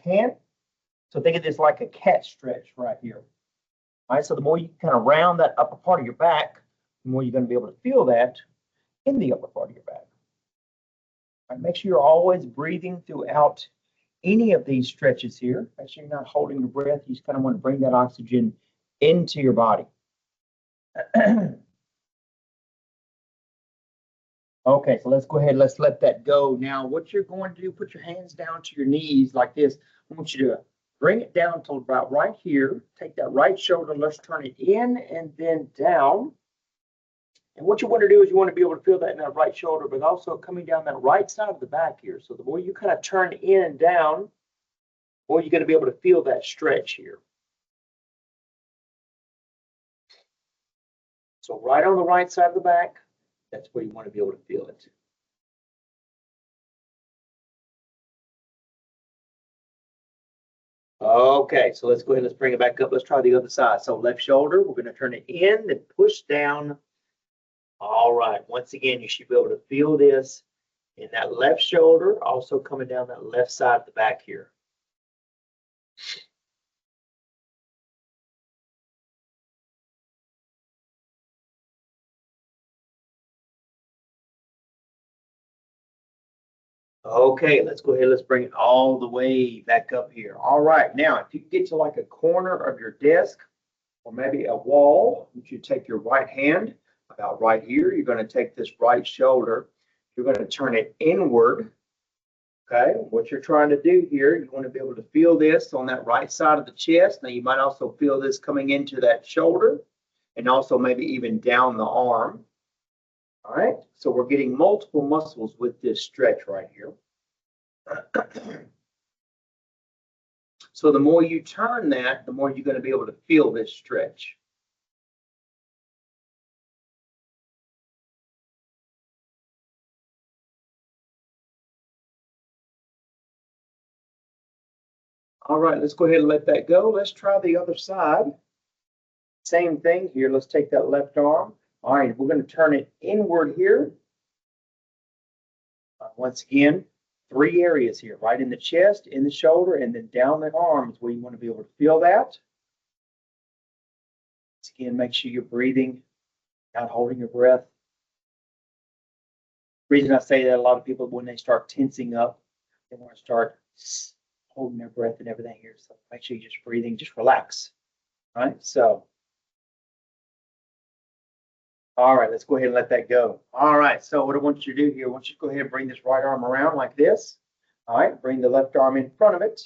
can. So think of this like a cat stretch right here. All right, so the more you kind of round that upper part of your back, the more you're going to be able to feel that in the upper part of your back. All right, make sure you're always breathing throughout any of these stretches here. Make sure you're not holding your breath. You just kind of want to bring that oxygen into your body. Okay, so let's go ahead. Let's let that go. Now, what you're going to do, put your hands down to your knees like this. I want you to bring it down to about right here. Take that right shoulder. Let's turn it in and then down. And what you want to do is you want to be able to feel that in that right shoulder, but also coming down that right side of the back here. So the more you kind of turn in and down, the more you're going to be able to feel that stretch here. So right on the right side of the back, that's where you want to be able to feel it. Okay, so let's go ahead. Let's bring it back up. Let's try the other side. So left shoulder, we're going to turn it in, then push down. All right. Once again, you should be able to feel this in that left shoulder, also coming down that left side of the back here. Okay, let's go ahead. Let's bring it all the way back up here. All right. Now, if you get to like a corner of your desk or maybe a wall, you should take your right hand about right here. You're going to take this right shoulder. You're going to turn it inward. Okay, what you're trying to do here, you want to be able to feel this on that right side of the chest. Now, you might also feel this coming into that shoulder and also maybe even down the arm. All right, so we're getting multiple muscles with this stretch right here. So the more you turn that, the more you're going to be able to feel this stretch. All right, let's go ahead and let that go. Let's try the other side. Same thing here. Let's take that left arm. All right, we're going to turn it inward here. Once again, 3 areas here, right in the chest, in the shoulder, and then down the arms where you want to be able to feel that. Once again, make sure you're breathing, not holding your breath. The reason I say that, a lot of people, when they start tensing up, they want to start holding their breath and everything here. So make sure you're just breathing, just relax. All right, so. All right, let's go ahead and let that go. All right, so what I want you to do here, I want you to go ahead and bring this right arm around like this. All right, bring the left arm in front of it.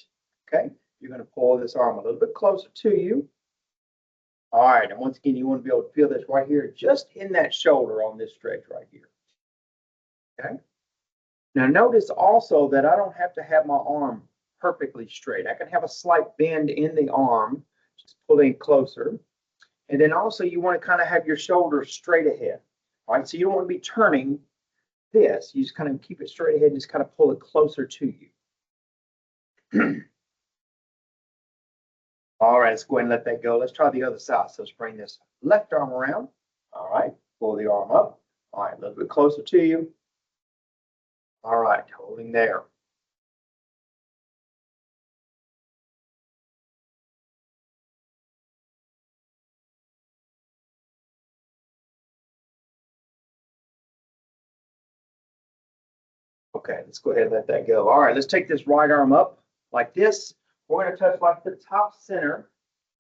Okay, you're going to pull this arm a little bit closer to you. All right, and once again, you want to be able to feel this right here, just in that shoulder on this stretch right here. Okay, now notice also that I don't have to have my arm perfectly straight. I can have a slight bend in the arm, just pulling closer. And then also you want to kind of have your shoulders straight ahead. All right, so you don't want to be turning this. You just kind of keep it straight ahead and just kind of pull it closer to you. All right, let's go ahead and let that go. Let's try the other side. So let's bring this left arm around. All right, pull the arm up. All right, a little bit closer to you. All right, holding there. Okay, let's go ahead and let that go. All right, let's take this right arm up like this. We're going to touch like the top center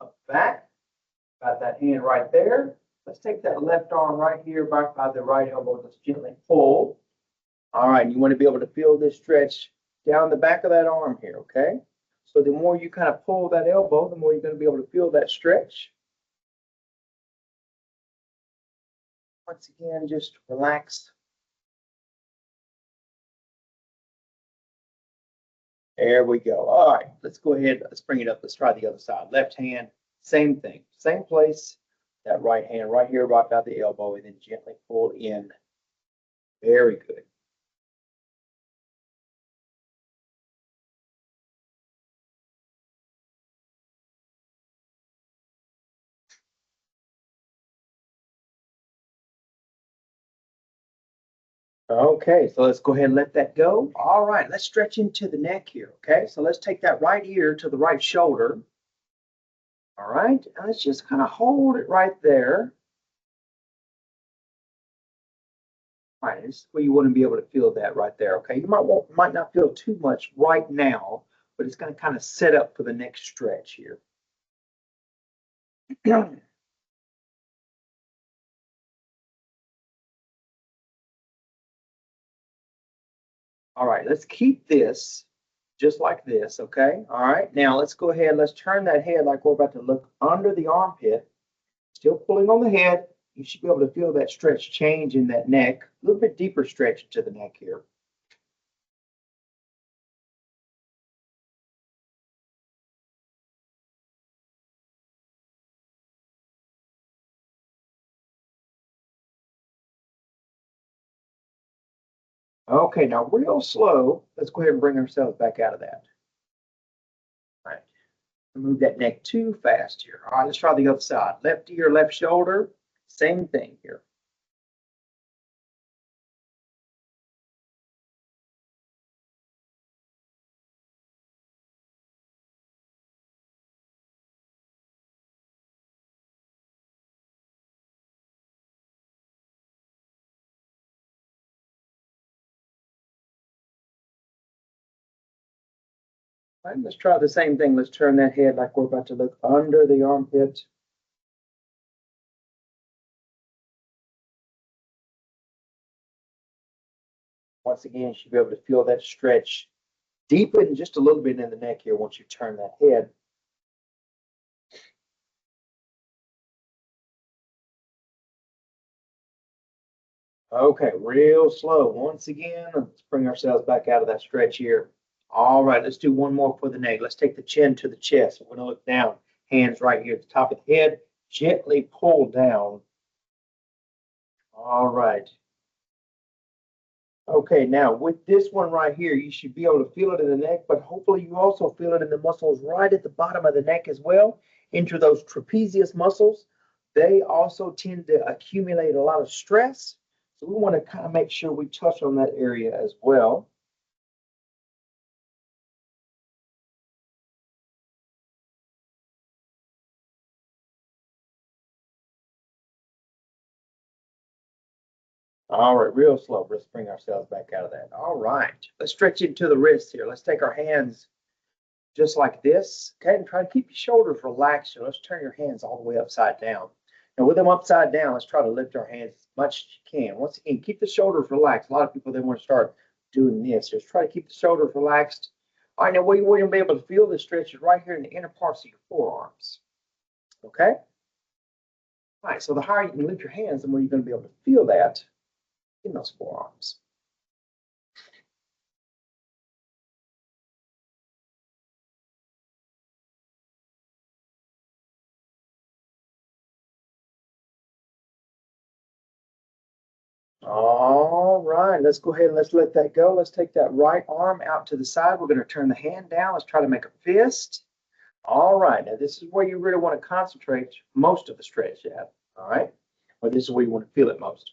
of the back. Got that hand right there. Let's take that left arm right here back by the right elbow. Let's gently pull. All right, you want to be able to feel this stretch down the back of that arm here, okay? So the more you kind of pull that elbow, the more you're going to be able to feel that stretch. Once again, just relax. There we go. All right, let's go ahead. Let's bring it up. Let's try the other side. Left hand, same thing. Same place. That right hand right here, right by the elbow, and then gently pull in. Very good. Okay, so let's go ahead and let that go. All right, let's stretch into the neck here. Okay, so let's take that right ear to the right shoulder. All right, and let's just kind of hold it right there. All right, this is where you want to be able to feel that right there. Okay, you might not feel too much right now, but it's going to kind of set up for the next stretch here. All right, let's keep this just like this, okay? All right, now let's go ahead. Let's turn that head like we're about to look under the armpit. Still pulling on the head. You should be able to feel that stretch change in that neck. A little bit deeper stretch to the neck here. Okay, now real slow. Let's go ahead and bring ourselves back out of that. All right. Move that neck too fast here. All right, let's try the other side. Left ear, left shoulder. Same thing here. All right, let's try the same thing. Let's turn that head like we're about to look under the armpit. Once again, you should be able to feel that stretch deepen just a little bit in the neck here once you turn that head. Okay, real slow. Once again, let's bring ourselves back out of that stretch here. All right, let's do one more for the neck. Let's take the chin to the chest. We're going to look down. Hands right here at the top of the head. Gently pull down. All right. Okay, now with this one right here, you should be able to feel it in the neck, but hopefully you also feel it in the muscles right at the bottom of the neck as well, into those trapezius muscles. They also tend to accumulate a lot of stress. So we want to kind of make sure we touch on that area as well. All right, real slow. Let's bring ourselves back out of that. All right, let's stretch into the wrists here. Let's take our hands just like this, okay, and try to keep your shoulders relaxed. So let's turn your hands all the way upside down. And with them upside down, let's try to lift our hands as much as you can. Once again, keep the shoulders relaxed. A lot of people, they want to start doing this. Just try to keep the shoulders relaxed. All right, now where you're be able to feel the stretch is right here in the inner parts of your forearms, okay? All right, so the higher you can lift your hands, the more you're going to be able to feel that in those forearms. All right, let's go ahead and let's let that go. Let's take that right arm out to the side. We're going to turn the hand down. Let's try to make a fist. All right, now this is where you really want to concentrate most of the stretch at. All right, or this is where you want to feel it most.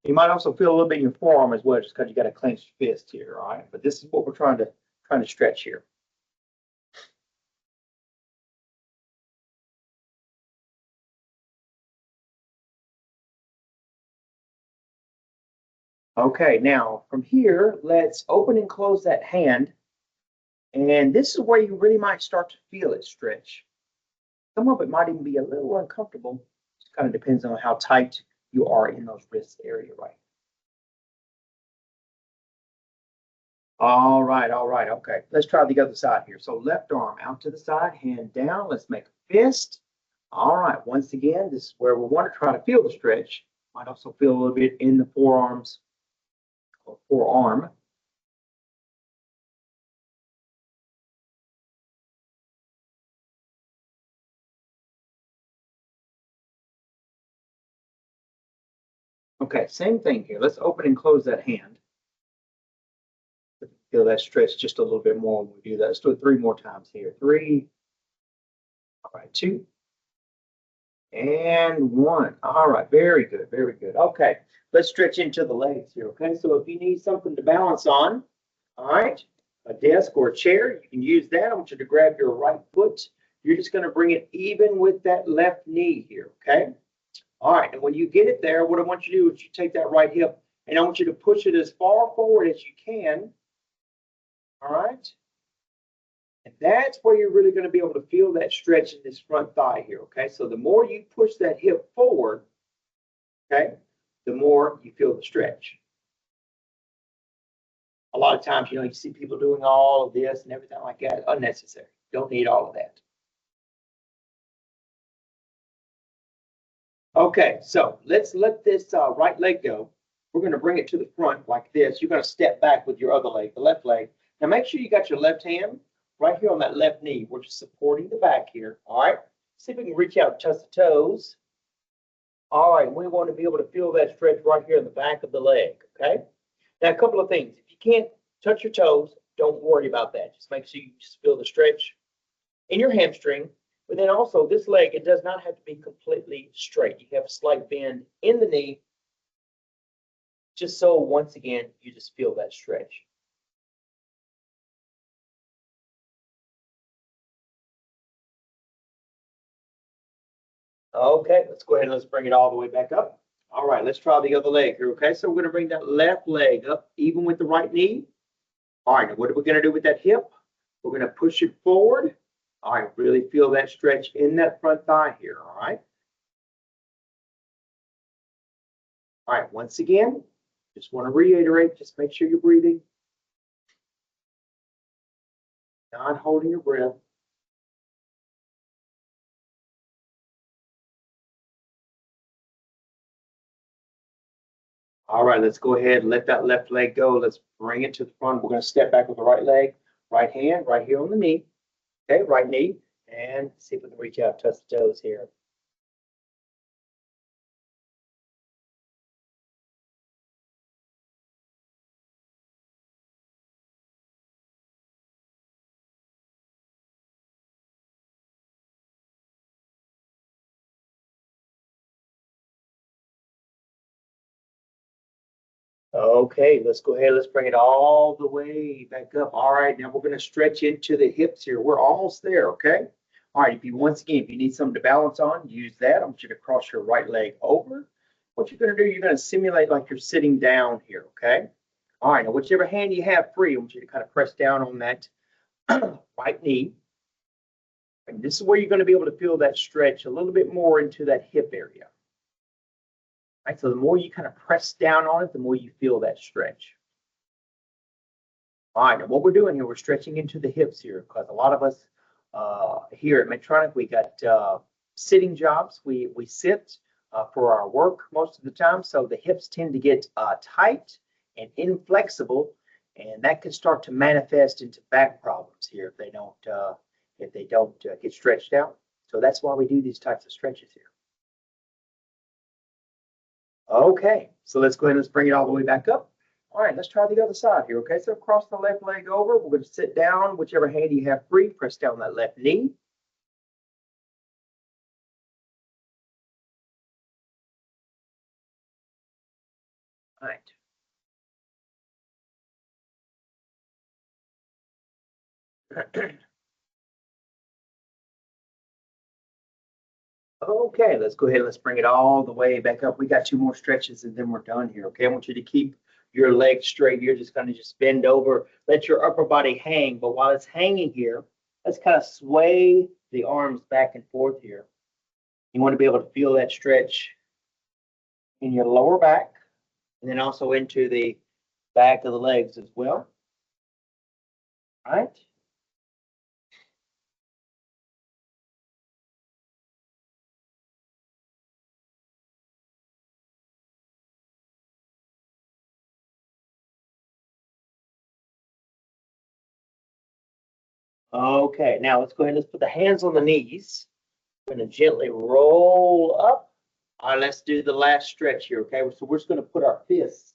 You might also feel a little bit in your forearm as well, just because you got a clenched fist here. All right, but this is what we're trying to stretch here. Okay, now from here, let's open and close that hand. And this is where you really might start to feel it stretch. Some of it might even be a little uncomfortable. It kind of depends on how tight you are in those wrists area, right? All right, okay. Let's try the other side here. So left arm out to the side, hand down. Let's make a fist. All right, once again, this is where we want to try to feel the stretch. Might also feel a little bit in the forearms or forearm. Okay, same thing here. Let's open and close that hand. Feel that stretch just a little bit more when we do that. Let's do it 3 more times here. 3, all right, 2, And one. All right, very good, very good. Okay, let's stretch into the legs here, okay? So if you need something to balance on, all right, a desk or a chair, you can use that. I want you to grab your right foot. You're just gonna bring it even with that left knee here, okay? All right, and when you get it there, what I want you to do is you take that right hip and I want you to push it as far forward as you can, all right? And that's where you're really going to be able to feel that stretch in this front thigh here, okay? So the more you push that hip forward, okay, the more you feel the stretch. A lot of times, you see people doing all of this and everything like that, unnecessary. Don't need all of that. Okay, so let's let this right leg go. We're going to bring it to the front like this. You're going to step back with your other leg, the left leg. Now make sure you got your left hand right here on that left knee. We're just supporting the back here. All right. See if we can reach out and touch the toes. All right. We want to be able to feel that stretch right here in the back of the leg. Okay. Now, a couple of things. If you can't touch your toes, don't worry about that. Just make sure you just feel the stretch in your hamstring. But then also this leg, it does not have to be completely straight. You have a slight bend in the knee, just so once again, you just feel that stretch. Okay, let's go ahead and let's bring it all the way back up. All right, let's try the other leg here. Okay, so we're going to bring that left leg up even with the right knee. All right, now what are we going to do with that hip? We're going to push it forward. All right, really feel that stretch in that front thigh here. All right. All right, once again, just want to reiterate, just make sure you're breathing, not holding your breath. All right, let's go ahead and let that left leg go. Let's bring it to the front. We're going to step back with the right leg, right hand, right here on the knee. Okay, right knee. And see if we can reach out, touch the toes here. Okay, let's go ahead. Let's bring it all the way back up. All right, now we're going to stretch into the hips here. We're almost there, okay? All right, once again, if you need something to balance on, use that. I want you to cross your right leg over. What you're going to do, you're going to simulate like you're sitting down here, okay? All right, now whichever hand you have free, I want you to kind of press down on that right knee. And this is where you're going to be able to feel that stretch a little bit more into that hip area. Right, so the more you kind of press down on it, the more you feel that stretch. All right, now what we're doing here, we're stretching into the hips here because a lot of us here at Medtronic, we got sitting jobs. We sit for our work most of the time, so the hips tend to get tight and inflexible, and that can start to manifest into back problems here if they don't get stretched out. So that's why we do these types of stretches here. Okay, so let's go ahead and let's bring it all the way back up. All right, let's try the other side here. Okay, so cross the left leg over. We're going to sit down, whichever hand you have free, press down that left knee. All right. Okay, let's go ahead and let's bring it all the way back up. We got two more stretches and then we're done here. Okay, I want you to keep your legs straight. You're just going to just bend over, let your upper body hang. But while it's hanging here, let's kind of sway the arms back and forth here. You want to be able to feel that stretch in your lower back and then also into the back of the legs as well. All right. Okay, now let's go ahead and let's put the hands on the knees. We're going to gently roll up. All right, let's do the last stretch here, okay? So we're just going to put our fists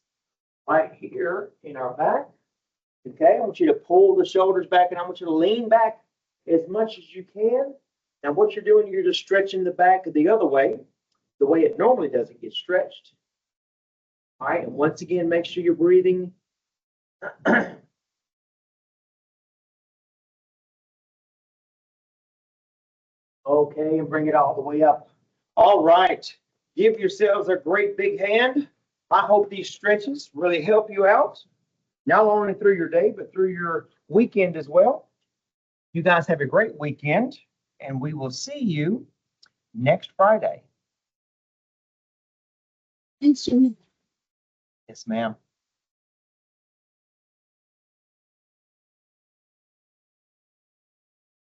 right here in our back, okay? I want you to pull the shoulders back, and I want you to lean back as much as you can. Now what you're doing, you're just stretching the back the other way, the way it normally doesn't get stretched. All right, and once again, make sure you're breathing. Okay, and bring it all the way up. All right, give yourselves a great big hand. I hope these stretches really help you out, not only through your day, but through your weekend as well. You guys have a great weekend, and we will see you next Friday. Thanks, Jimmy. Yes, ma'am.